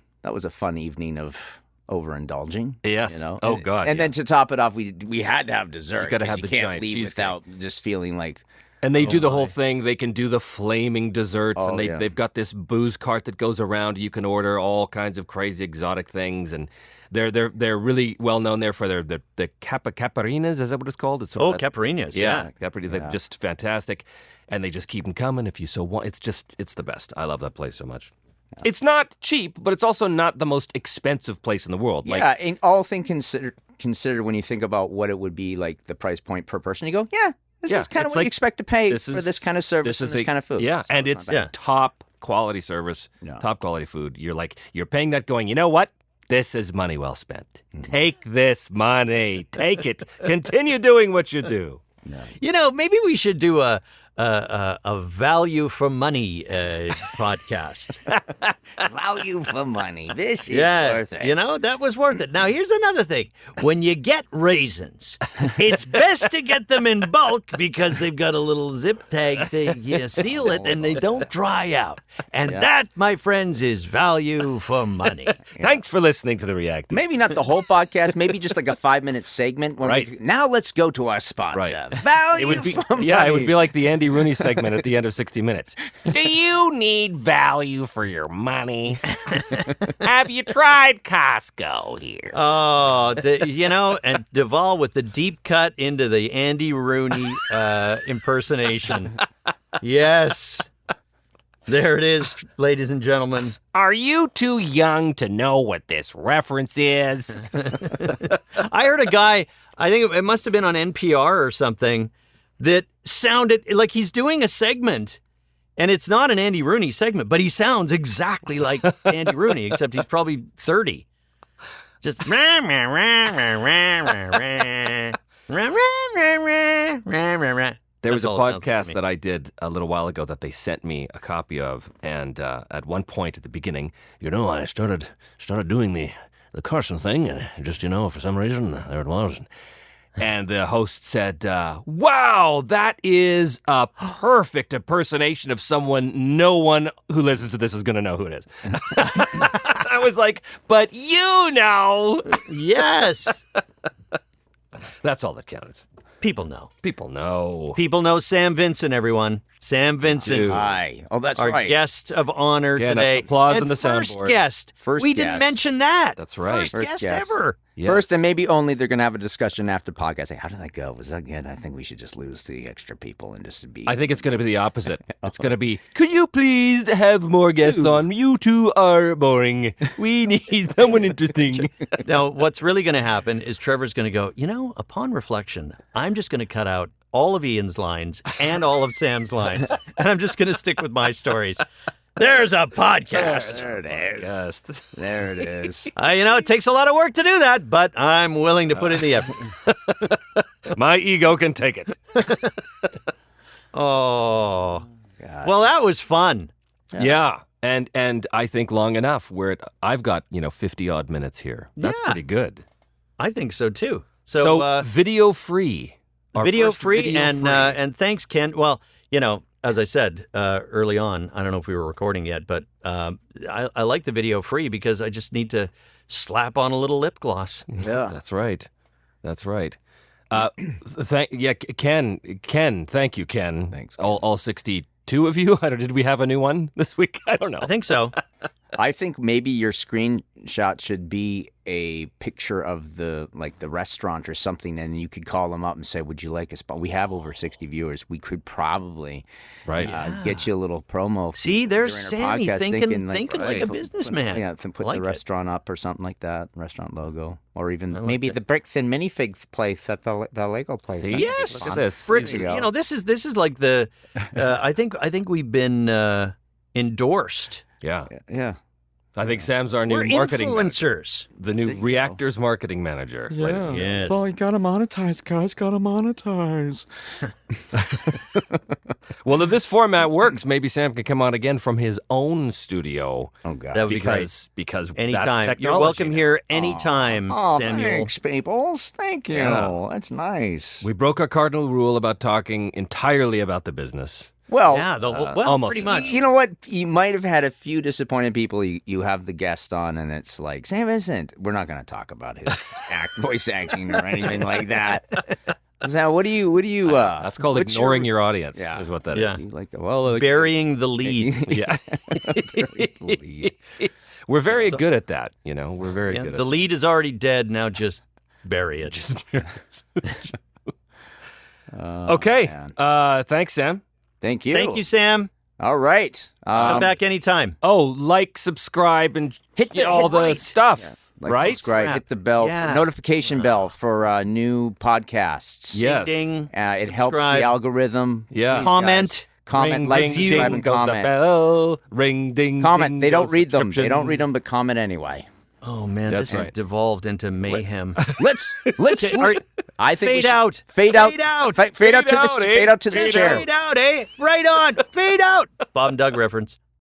evening of overindulging. Yes. Oh, God, And yeah. then to top it off, we had to have dessert. You gotta 'cause have the can't giant leave cheesecake. without just feeling like. And they do the whole thing. They can do the flaming desserts, Oh, and yeah. they've got this booze cart that goes around. You can order all kinds of crazy exotic things, and they're really well known there for the caparinas. Is that what it's called? It's sort of that- Caparinas. yeah, caparina. They're just fantastic, and they just keep them coming if you so want. It's the best. I love that place so much. It's not cheap, but it's also not the most expensive place in the world. Yeah, and all things considered, when you think about what it would be like the price point per person, you go, yeah. This Yeah, is kind of it's what like- you expect to pay this for is- this kind of service and this kind of food. Yeah, So and not it's bad. top quality service, Yeah. top quality food. You're paying that going, you know what? This is money well spent. Take this money. Take it. Continue doing what you do. Maybe we should do a value for money podcast. Value for money. This is worth it. That was worth it. Now, here's another thing. When you get raisins, it's best to get them in bulk because they've got a little zip tag thing. You seal it and they don't dry out. And that, my friends, is value for money. Thanks for listening to the ReActors. Maybe not the whole podcast, maybe just like a 5-minute segment. When Right. now let's go to our sponsor. Right. Value It would be, for yeah, it money. would be like the Andy Rooney segment at the end of 60 Minutes. Do you need value for your money? Have you tried Costco here? Oh, and Devall with the deep cut into the Andy Rooney impersonation. Yes. There it is, ladies and gentlemen. Are you too young to know what this reference is? I heard a guy, I think it must have been on NPR or something, that sounded like he's doing a segment. And it's not an Andy Rooney segment, but he sounds exactly like Andy Rooney, except he's probably 30. Just rah, rah, rah, rah, rah, rah, rah, rah, rah, rah, rah. There was That's a all it sounds like podcast to me. that I did a little while ago that they sent me a copy of, and at one point at the beginning, I started doing the Carson thing, and just for some reason there it was, and the host said, "Wow, that is a perfect impersonation of someone no one who listens to this is going to know who it is." I was like, "But you know." Yes. That's all that counted. People know. People know. People know Sam Vincent, everyone. Sam Vincent. Dude. Hi. Oh, that's Our right. guest of honor Again, today. applause and on the first soundboard. guest. First we didn't guest. mention that. That's right. First First guest guest. ever. Yes. First, and maybe only they're going to have a discussion after podcast. Say, how did that go? Was that good? I think we should just lose the extra people and just be. I think it's going to be the opposite. It's going to be, could you please have more guests on? You two are boring. We need someone interesting. Now, what's really going to happen is Trevor's going to go, upon reflection, I'm just going to cut out all of Ian's lines and all of Sam's lines, and I'm just going to stick with my stories. There's a podcast. There it is. Yes. There it is. It takes a lot of work to do that, but I'm willing to put in the effort. My ego can take it. Oh. God. Well, that was fun. Yeah. And I think long enough where I've got, 50 odd minutes here. That's Yeah. pretty good. I think so, too. So video free. Our video first free, video and free. and thanks, Ken. Well, as I said early on, I don't know if we were recording yet, but I like the video free because I just need to slap on a little lip gloss. Yeah. That's right. That's right. Ken, thank you, Ken. Thanks, Ken. All 62 of you. Did we have a new one this week? I don't know. I think so. I think maybe your screenshot should be a picture of the restaurant or something, and you could call them up and say, "Would you like a spot?" We have over 60 viewers. We could probably Right. get you a little promo. See, there's during our Sammy podcast, thinking right. like a businessman. Yeah, put like the it. restaurant up or something like that, restaurant logo, or even like maybe it. the bricks and minifigs place at the Lego place. See? That'd be Yes. fun. Look at this. Bricks, There you go. this is like the. I think we've been endorsed. Yeah. Yeah. I think Sam's our new We're marketing manager. influencers. The new ReActors marketing manager. ladies and gentlemen. Yes. Well, you gotta monetize, guys. Gotta monetize. Well, if this format works, maybe Sam can come on again from his own studio. Oh God. That would be great. Because that's Anytime. You're technology welcome now. here anytime, Oh, Samuel. thanks, peoples. Thank you. Yeah. That's nice. We broke our cardinal rule about talking entirely about the business. Well, Yeah, almost. pretty much. you know what? You might have had a few disappointed people. You have the guest on, and it's like, Sam Vincent, we're not going to talk about his voice acting or anything like that. Now, what do you? That's called what's ignoring your audience. Yeah. Is what that is. Yeah. you like? Well, Burying the lead. Yeah. We're very good at that. We're very Yeah, good at the lead is already dead. Now just bury it. Okay. man. Thanks, Sam. Thank you. Thank you, Sam. All right. Come back anytime. Oh, like, subscribe, and hit all the stuff. Like, right? subscribe, Crap. hit the bell, Yeah. notification bell for new podcasts. Yes. Ding. It helps the Subscribe. algorithm. Yeah. Please, Comment. guys, comment, Ring, like, ding, subscribe, ding and goes the comment. bell. Ring, ding, Comment. ding They don't goes read them. They don't read subscriptions. them, but comment anyway. Oh man, That's this has right. devolved into mayhem. Let's. I think we Fade should- out. Fade out. Fade out. Fade out to the Fade out, eh? fade out to the Fade chair. Fade out, eh? Right on. Fade out. Bob and Doug reference.